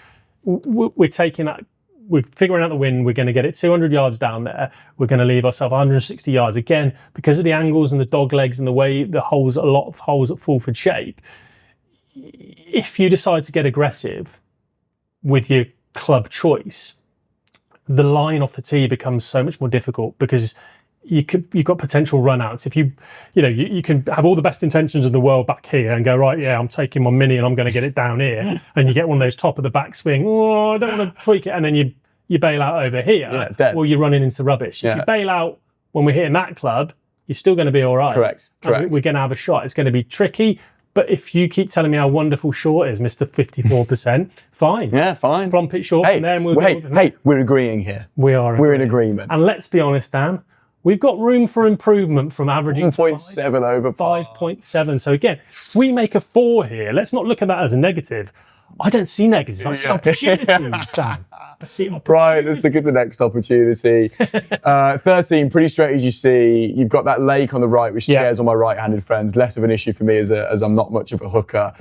we're taking that, we're figuring out the wind, we're going to get it 200 yards down there, we're going to leave ourselves 160 yards. Again, because of the angles and the dog legs and the way the holes, a lot of holes at Fulford shape, if you decide to get aggressive with your club choice, the line off the tee becomes so much more difficult, because you've got potential runouts. If you can have all the best intentions in the world back here and go, right, yeah, I'm taking my mini and I'm going to get it down here, and you get one of those top of the backswing, oh, I don't want to tweak it, and then you you bail out over here, dead. well, you're running into rubbish. If you bail out when we're hitting that club, you're still going to be all right. Correct. And we're going to have a shot. It's going to be tricky. But if you keep telling me how wonderful short is, Mr. 54%, fine. Yeah, fine. Plump it short from there and we'll hey, we're agreeing here. We're in agreement. And let's be honest, Dan, we've got room for improvement from averaging 1.7 over par. 5.7. So again, we make a 4 here. Let's not look at that as a negative. I don't see negatives. I see opportunities, Dan. I see opportunities. Right, let's look at the next opportunity. 13, pretty straight as you see. You've got that lake on the right, which shares on my right-handed friends. Less of an issue for me as I'm not much of a hooker.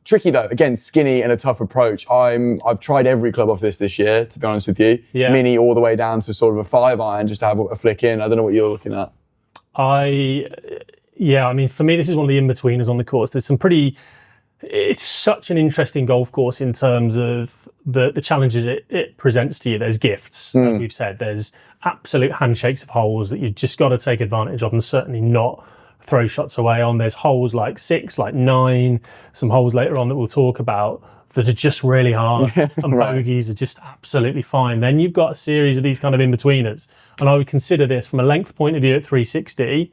Tricky though, again, skinny and a tough approach. I've tried every club off this year, to be honest with you. Mini all the way down to sort of a 5-iron just to have a flick in. I don't know what you're looking at. I mean, for me, this is one of the in-betweeners on the course. There's some it's such an interesting golf course in terms of the challenges it presents to you. There's gifts, as we've said. There's absolute handshakes of holes that you've just got to take advantage of and certainly not throw shots away on. There's holes like 6, like 9, some holes later on that we'll talk about that are just really hard and bogeys are just absolutely fine. Then you've got a series of these kind of in-betweeners. And I would consider this from a length point of view at 360,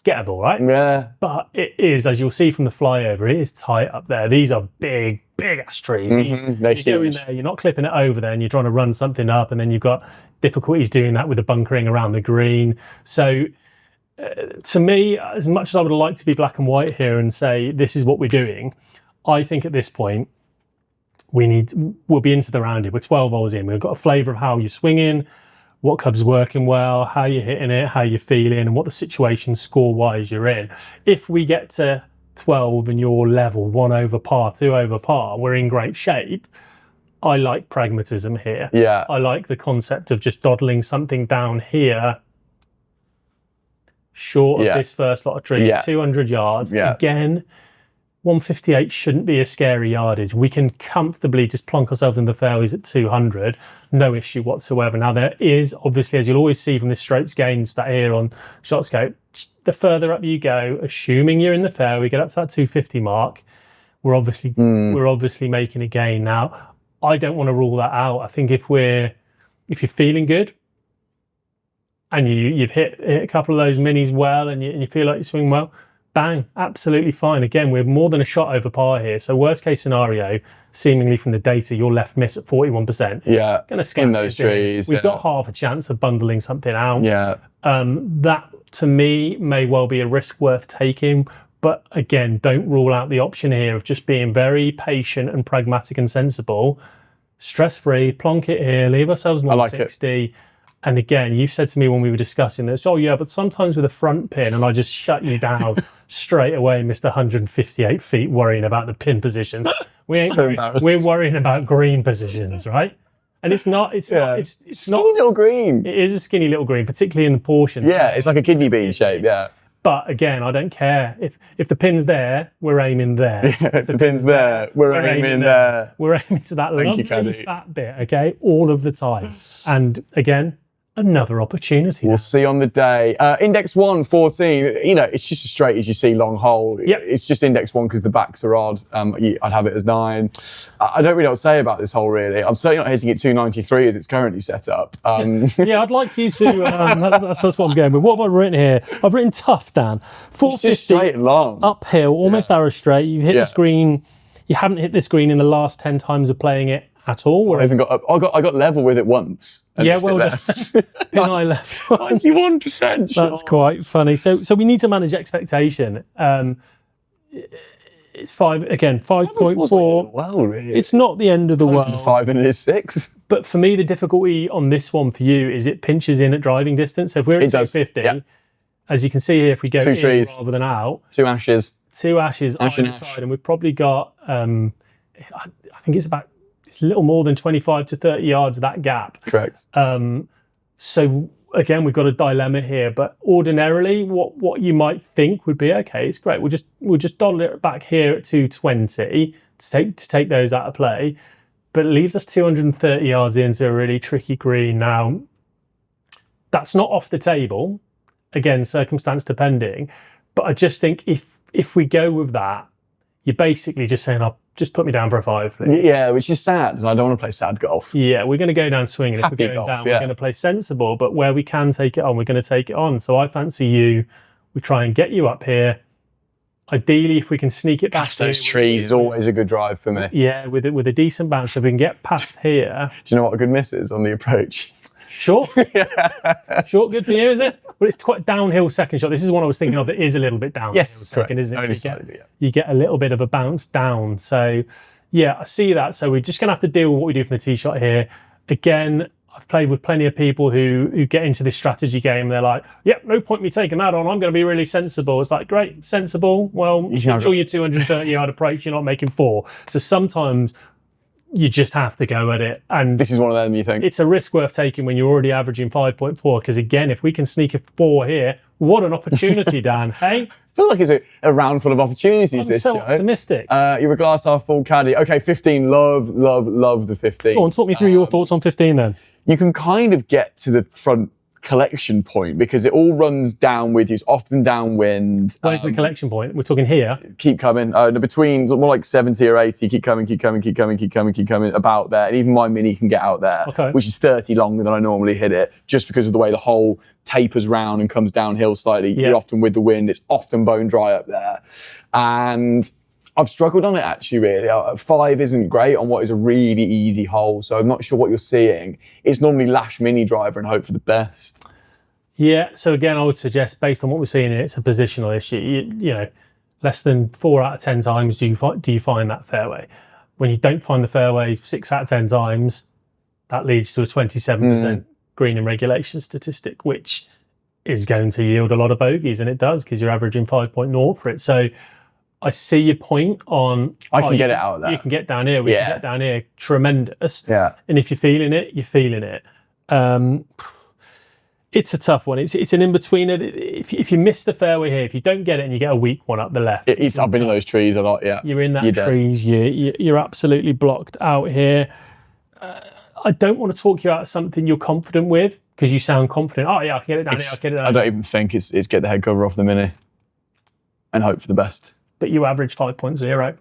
gettable, right? Yeah. But it is, as you'll see from the flyover, it is tight up there. These are big ass trees. You go in there, you're not clipping it over there and you're trying to run something up and then you've got difficulties doing that with the bunkering around the green. So to me, as much as I would like to be black and white here and say, this is what we're doing, I think at this point, we'll be into the round here. We're 12 holes in. We've got a flavour of how you're swinging, what club's working well, how you're hitting it, how you're feeling, and what the situation score-wise you're in. If we get to 12 and you're level, 1 over par, 2 over par, we're in great shape. I like pragmatism here. Yeah. I like the concept of just dawdling something down here, short of this first lot of trees, 200 yards. Again, 158 shouldn't be a scary yardage. We can comfortably just plonk ourselves in the fairways at 200, no issue whatsoever. Now there is, obviously, as you'll always see from this strokes gained stat here on ShotScope, the further up you go, assuming you're in the fairway, get up to that 250 mark, we're obviously making a gain. Now, I don't want to rule that out. I think if you're feeling good and you've hit a couple of those minis well and you feel like you're swinging well, bang, absolutely fine. Again, we're more than a shot over par here. So worst case scenario, seemingly from the data, your left miss at 41%. Yeah, going to in those trees. We've got half a chance of bundling something out. Yeah. That, to me, may well be a risk worth taking. But again, don't rule out the option here of just being very patient and pragmatic and sensible. Stress-free, plonk it here, leave ourselves 160. And again, you said to me when we were discussing this, oh yeah, but sometimes with a front pin, and I just shut you down straight away, Mr. 158 feet, worrying about the pin positions. We're worrying about green positions, right? And it's not skinny little green. It is a skinny little green, particularly in the portion. Yeah, it's like a kidney bean shape, yeah. But again, I don't care. If the pin's there, we're aiming there. If the pin's there, we're aiming there. We're aiming to that lovely fat bit, okay? All of the time. And again, another opportunity. We'll see on the day. Index 1, 14. It's just as straight as you see long hole. Yep. It's just index 1 because the backs are odd. I'd have it as 9. I don't really know what to say about this hole, really. I'm certainly not hitting it 293 as it's currently set up. Yeah, I'd like you to. That's what I'm going with. What have I written here? I've written tough, Dan. 450. It's just straight and long. Uphill, almost arrow straight. You hit this green. You haven't hit this green in the last 10 times of playing it at all. I got level with it once. Yeah, well done. Pin eye left. 91%. That's quite funny. So we need to manage expectation. It's 5.4. Well, really. It's not the end of the world. 5 and it is 6. But for me, the difficulty on this one for you is it pinches in at driving distance. So if we're at 250, as you can see here, if we go in trees, rather than out, 2 ashes, either side, and we've probably got. I think it's a little more than 25 to 30 yards, that gap. Correct. So again, we've got a dilemma here, but ordinarily what you might think would be, okay, it's great. We'll just dawdle it back here at 220 to take those out of play, but it leaves us 230 yards into a really tricky green. Now, that's not off the table, again, circumstance depending, but I just think if we go with that, you're basically just saying, just put me down for a 5, please. Yeah, which is sad, and I don't want to play sad golf. Yeah, we're going to go down swinging. If Happy we're going golf, down, yeah. we're going to play sensible, but where we can take it on, we're going to take it on. So I fancy you. We try and get you up here. Ideally, if we can sneak it Past back those trees is always a good drive for me. Yeah, with a decent bounce, so we can get past here. Do you know what a good miss is on the approach? Short? Short, good for you, is it? But it's quite downhill second shot. This is one I was thinking of that is a little bit downhill second, isn't it? Only So slightly, yeah. you get a little bit of a bounce down. So, yeah, I see that. So we're just going to have to deal with what we do from the tee shot here. Again, I've played with plenty of people who get into this strategy game. They're like, yep, no point me taking that on. I'm going to be really sensible. It's like, great, sensible. Well, enjoy your 230-yard approach. You're not making 4. So sometimes you just have to go at it. And This is one of them, you think? it's a risk worth taking when you're already averaging 5.4. Because again, if we can sneak a 4 here, what an opportunity, Dan. Hey? I feel like it's a round full of opportunities, I'm this, so Joe. optimistic. You're a glass half full caddie. Okay, 15. Love the 15. Go on, talk me through your thoughts on 15 then. You can kind of get to the front collection point because it all runs down with you. It's often downwind. Where's the collection point? We're talking here. Keep coming. Between more like 70 or 80, keep coming, about there. And even my mini can get out there, Okay. which is 30 longer than I normally hit it, just because of the way the hole tapers round and comes downhill slightly. Yeah. You're often with the wind. It's often bone dry up there. And I've struggled on it actually, really. 5 isn't great on what is a really easy hole, so I'm not sure what you're seeing. It's normally lash mini driver and hope for the best. Yeah, so again, I would suggest, based on what we're seeing here, it's a positional issue. You know, less than 4 out of 10 times do you find that fairway. When you don't find the fairway 6 out of 10 times, that leads to a 27% green in regulation statistic, which is going to yield a lot of bogeys, and it does because you're averaging 5.0 for it. So I see your point on... I can get it out of there. You can get down here. We can get down here. Tremendous. Yeah. And if you're feeling it, you're feeling it. It's a tough one. It's an in-betweener. If you miss the fairway here, if you don't get it and you get a weak one up the left... I've been in those trees a lot, yeah. You're in that trees. You're absolutely blocked out here. I don't want to talk you out of something you're confident with because you sound confident. Oh, yeah, I can get it down here. I can get it down I don't even think it's get the head cover off the mini and hope for the best. But you average 5.0.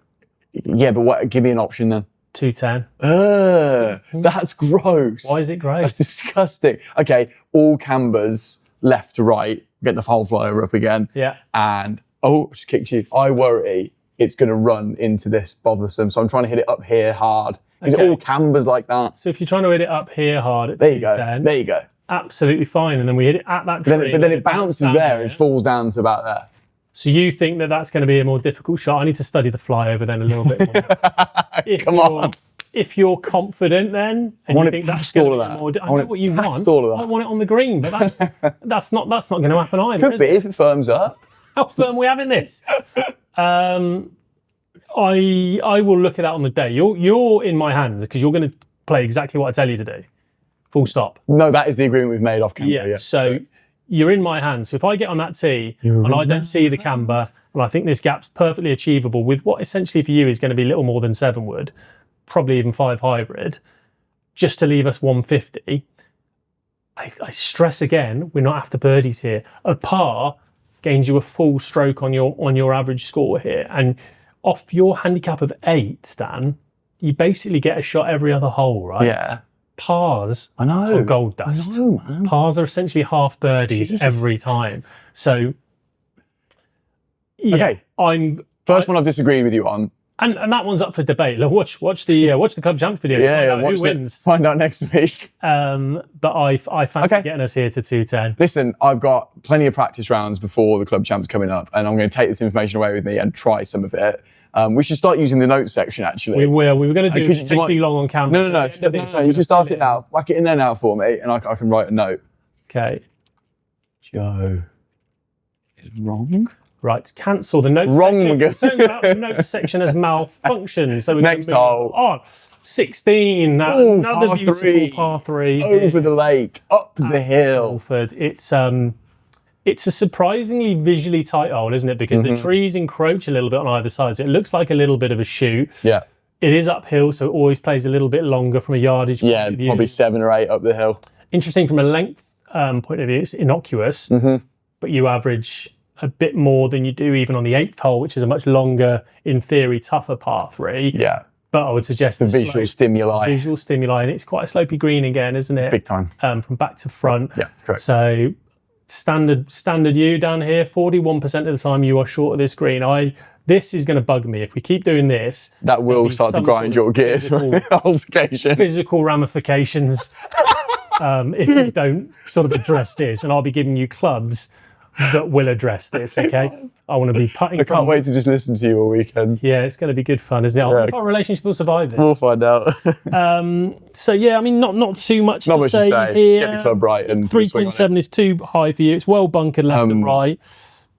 Yeah, but give me an option then. 210. That's gross. Why is it gross? That's disgusting. Okay, all cambers left to right, get the foul flyer up again. Yeah. And, just kicked you. I worry it's going to run into this bothersome. So I'm trying to hit it up here hard. Is it all cambers like that? So if you're trying to hit it up here hard at There you 210, go. There you go. absolutely fine. And then we hit it at that tree. But then it bounces there and falls down to about there. So you think that that's going to be a more difficult shot? I need to study the flyover then a little bit more. Come on. If you're confident then, and want you it think that's past going all to of be that. more... I I want know it what you want. past all of that. I want it on the green, but that's not going to happen either. Could be if it firms up. How firm are we having this? I will look at that on the day. You're in my hands because you're going to play exactly what I tell you to do. Full stop. No, that is the agreement we've made off camera. Yeah. So you're in my hands. So if I get on that tee and I don't see the camber, and I think this gap's perfectly achievable with what essentially for you is going to be little more than 7 wood, probably even 5 hybrid, just to leave us 150. I stress again, we're not after birdies here. A par gains you a full stroke on your average score here, and off your handicap of 8, Dan, you basically get a shot every other hole, right? Yeah. Pars I know. are gold dust. I know, man. Pars are essentially half birdies every time. So, yeah, Okay. First one I've disagreed with you on. And that one's up for debate. Look, watch the Club Champs video. Yeah, Find out who wins. Find out next week. But I fancy getting us here to 210. Listen, I've got plenty of practice rounds before the Club Champs coming up, and I'm going to take this information away with me and try some of it. We should start using the notes section, actually. We will. We were going to do it. Could It you takes too long on camera. No. You can start it now. Whack it in there now for me, and I can write a note. Okay. Joe is wrong. Right, cancel the notes Wrong. section. Turns out the notes section has malfunctioned. So we're Next going to move hole. on. 16. Ooh, Another par beautiful three. par 3. Over the lake, up the hill. Fulford. It's a surprisingly visually tight hole, isn't it? Because the trees encroach a little bit on either side. So it looks like a little bit of a shoot. Yeah. It is uphill, so it always plays a little bit longer from a yardage point Yeah, of view. probably 7 or 8 up the hill. Interesting from a length point of view. It's innocuous, but you average a bit more than you do even on the 8th hole, which is a much longer, in theory, tougher par 3. Yeah. But I would suggest The visual stimuli. Visual stimuli, and it's quite a slopey green again, isn't it? Big time. From back to front. Yeah, correct. So standard you down here, 41% of the time you are short of this green. This is going to bug me if we keep doing this. That will start to grind your gears on occasion. Physical ramifications if you don't sort of address this, and I'll be giving you clubs that will address this. Okay, I want to be putting. I can't wait to just listen to you all weekend. Yeah, it's going to be good fun, isn't it? I wonder if our relationship will survive this. We'll find out. So yeah, I mean, not too much Not to much say to say. here. Get the club right and 3.7 is too high for you. It's well bunkered left and right,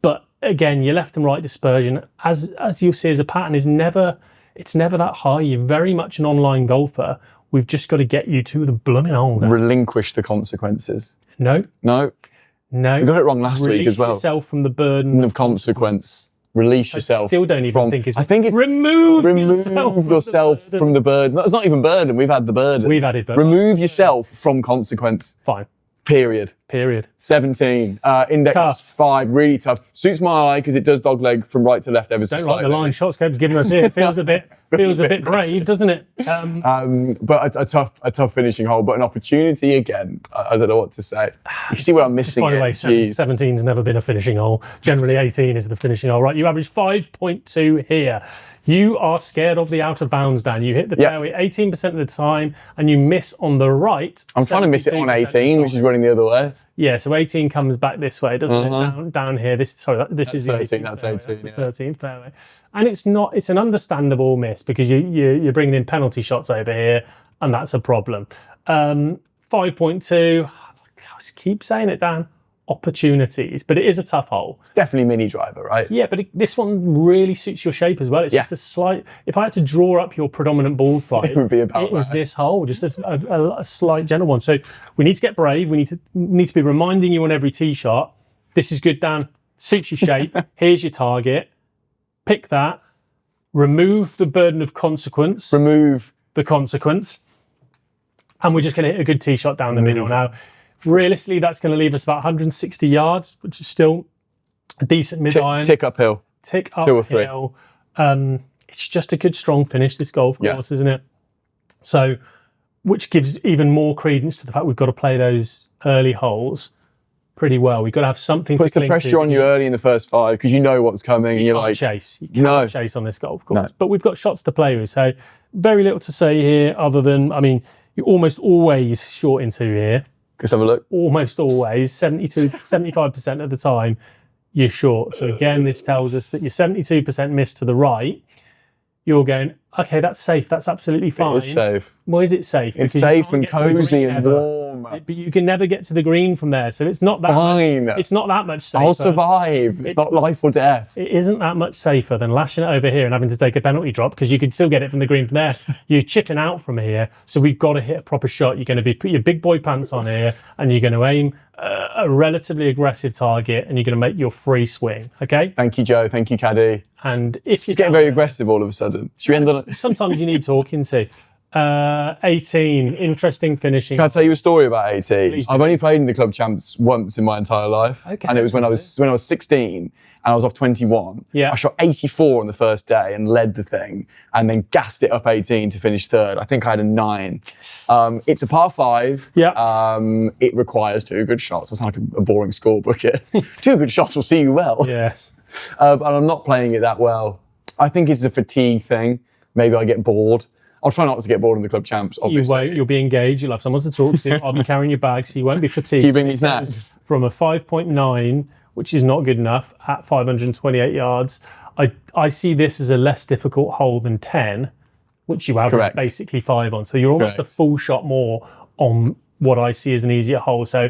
but again, your left and right dispersion, as you'll see as a pattern, is never that high. You're very much an online golfer. We've just got to get you to the blooming hole. Relinquish the consequences. No. We got it wrong last week as well. Release yourself from the burden of consequence. Release yourself. Still don't even think it's. I think it's remove yourself from the burden. It's not even burden. We've had the burden. We've added burden. Remove yourself from consequence. Fine. Period. 17. 17. Index Tough. is 5. Really tough. Suits my eye because it does dogleg from right to left ever so Don't slightly. like the line ShotScope's giving us here. Feels a bit brave, doesn't it? But a tough finishing hole, but an opportunity again. I don't know what to say. You see what I'm missing. By the way, Jeez. 17's never been a finishing hole. Generally, 18 is the finishing hole. Right, you average 5.2 here. You are scared of the out of bounds, Dan. You hit the fairway 18% of the time, and you miss on the right. I'm trying to miss it on 18, which is running the other way. Yeah, so 18 comes back this way, doesn't it? Down here. This is the 13, 18th that's fairway. 18, That's the yeah. 13th fairway. And it's an understandable miss because you're bringing in penalty shots over here, and that's a problem. 5.2, I keep saying it, Dan, opportunities, but it is a tough hole. It's definitely mini driver, right? Yeah, but this one really suits your shape as well. It's just a slight, if I had to draw up your predominant ball flight, It would be about it is that. this hole, just a slight gentle one. So we need to get brave. We need to be reminding you on every tee shot, this is good, Dan, suits your shape. Here's your target. Pick that. Remove the burden of consequence. Remove the consequence. And we're just going to hit a good tee shot down the middle. Now, realistically, that's going to leave us about 160 yards, which is still a decent mid-iron. tick uphill. Tick 2 or 3. uphill. It's just a good, strong finish, this golf course, isn't it? So, which gives even more credence to the fact we've got to play those early holes pretty well. We've got to have something Puts to the cling pressure to. on you early in the first 5 because you know what's coming and you're Can't like, chase. You can't chase on this golf course. No. But we've got shots to play with. So, very little to say here other than, I mean, you're almost always short into here. let's have a look. Almost always, 75% of the time, you're short. So again, this tells us that you're 72% missed to the right. You're going, okay, that's safe. That's absolutely fine. It is safe. Well, is it safe? It's Because you safe can't and get to the cozy green and ever. warm. But you can never get to the green from there. So it's not that Fine. much, it's not that much safer. I'll survive. It's not life or death. It isn't that much safer than lashing it over here and having to take a penalty drop because you could still get it from the green from there. You're chipping out from here, so we've got to hit a proper shot. You're going to put your big boy pants on here and you're going to aim a relatively aggressive target and you're going to make your free swing, okay? Thank you, Joe. Thank you, Caddie. And if you're It's getting very aggressive all of a sudden. Should we end on it? sometimes you need talking to. 18, interesting finishing. Can I tell you a story about 18? Please do. I've only played in the club champs once in my entire life. Okay, And it was when I was 16 and I was off 21. Yeah. I shot 84 on the first day and led the thing and then gassed it up 18 to finish third. I think I had a 9. It's a par 5. Yeah. It requires 2 good shots. That's like a boring scorebook. 2 good shots will see you well. Yes. And I'm not playing it that well. I think it's a fatigue thing. Maybe I get bored. I'll try not to get bored in the club champs, You obviously. won't. You'll be engaged. You'll have someone to talk to. I'll be carrying your bag, so you won't be fatigued. You bring me This goes snacks. From a 5.9, which is not good enough, at 528 yards. I see this as a less difficult hole than 10, which you average Correct. basically 5 on. So you're almost Correct. a full shot more on what I see as an easier hole. So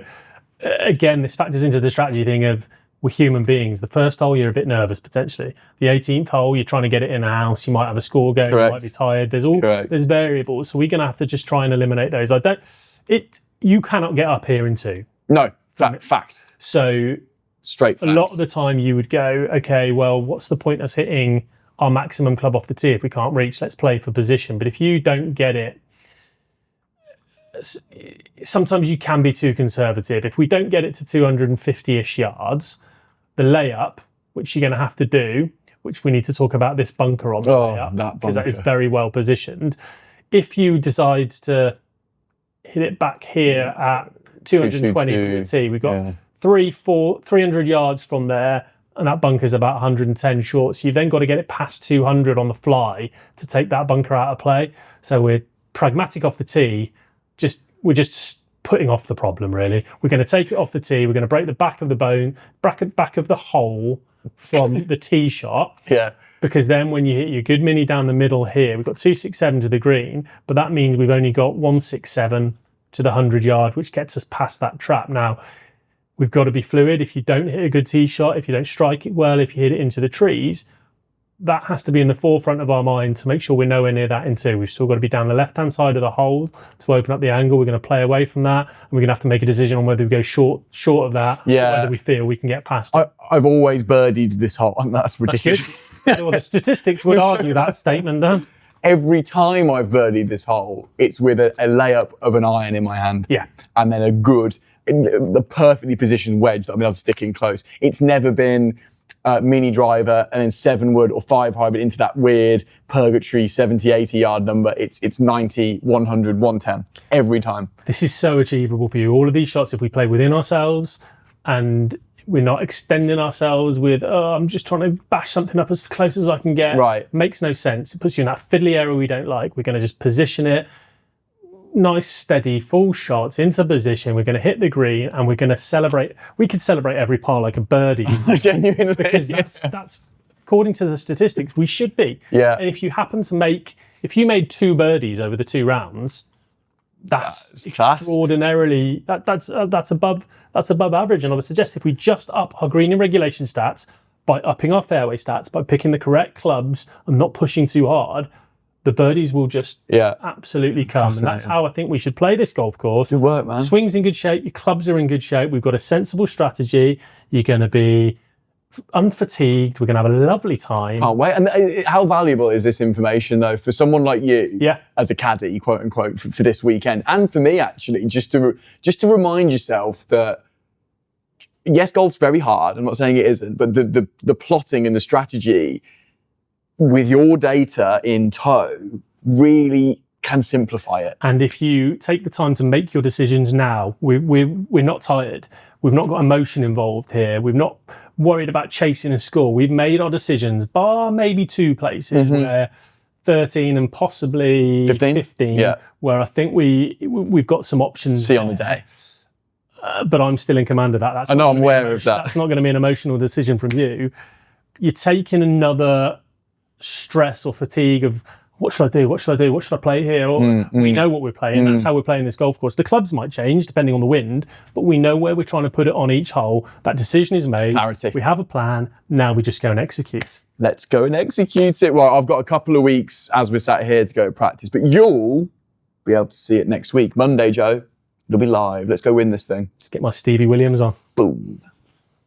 again, this factors into the strategy thing of we're human beings. The first hole, you're a bit nervous potentially. The 18th hole, you're trying to get it in a house. You might have a score going. Correct. You might be tired. Correct. There's variables. So we're going to have to just try and eliminate those. You cannot get up here in 2. No, fact. So Straight facts. a lot of the time you would go, okay, well, what's the point of us hitting our maximum club off the tee if we can't reach? Let's play for position. But if you don't get it, sometimes you can be too conservative. If we don't get it to 250-ish yards, The layup, which you're going to have to do, which we need to talk about this bunker on the layup, that because that is bunker. very well positioned. If you decide to hit it back here at 220 from the tee, we've got 300 yards from there, and that bunker's about 110 short. So you've then got to get it past 200 on the fly to take that bunker out of play. So we're pragmatic off the tee. We're just putting off the problem, really. We're going to take it off the tee. We're going to break the back of the back of the hole from the tee shot. Yeah. Because then when you hit your good mini down the middle here, we've got 267 to the green, but that means we've only got 167 to the 100 yard, which gets us past that trap. Now, we've got to be fluid. If you don't hit a good tee shot, if you don't strike it well, if you hit it into the trees, that has to be in the forefront of our mind to make sure we're nowhere near that in two. We've still got to be down the left-hand side of the hole to open up the angle. We're going to play away from that, and we're going to have to make a decision on whether we go short of that, or whether we feel we can get past it. I've always birdied this hole, and that's ridiculous. Well, the statistics would argue that statement, Dan. Every time I've birdied this hole, it's with a layup of an iron in my hand. Yeah. And then the perfectly positioned wedge that I've been able to stick in close. It's never been mini driver and then 7-wood or 5 hybrid into that weird purgatory 70, 80 yard number. It's 90, 100, 110 every time. This is so achievable for you. All of these shots, if we play within ourselves and we're not extending ourselves with, I'm just trying to bash something up as close as I can get. Right. Makes no sense. It puts you in that fiddly area we don't like. We're going to just position it. Nice, steady, full shots into position. We're going to hit the green and we're going to celebrate. We could celebrate every par like a birdie. Genuinely. Because that's according to the statistics, we should be. Yeah. And if you made 2 birdies over the 2 rounds, that's extraordinarily, that's above average. And I would suggest if we just up our green and regulation stats by upping our fairway stats, by picking the correct clubs and not pushing too hard, the birdies will just absolutely come. And that's how I think we should play this golf course. Good work, man. Swing's in good shape. Your clubs are in good shape. We've got a sensible strategy. You're going to be unfatigued. We're going to have a lovely time. Can't wait. And how valuable is this information, though, for someone like you as a caddie, quote unquote, for this weekend? And for me, actually, just to remind yourself that, yes, golf's very hard. I'm not saying it isn't, but the plotting and the strategy with your data in tow really can simplify it. And if you take the time to make your decisions now, we're not tired. We've not got emotion involved here. We've not worried about chasing a score. We've made our decisions, bar maybe 2 places where 13 and possibly 15 where I think we've got some options. See on the day. But I'm still in command of that. I know, I'm aware of that. That's not going to be an emotional decision from you. You're taking another stress or fatigue of what should I do? What should I do? What should I play here? Or we know what we're playing. That's how we're playing this golf course. The clubs might change depending on the wind, but we know where we're trying to put it on each hole. That decision is made. Clarity. We have a plan. Now we just go and execute. Let's go and execute it. Right, I've got a couple of weeks as we're sat here to go practice, but you'll be able to see it next week. Monday, Joe. It'll be live. Let's go win this thing. Let's get my Stevie Williams on. Boom.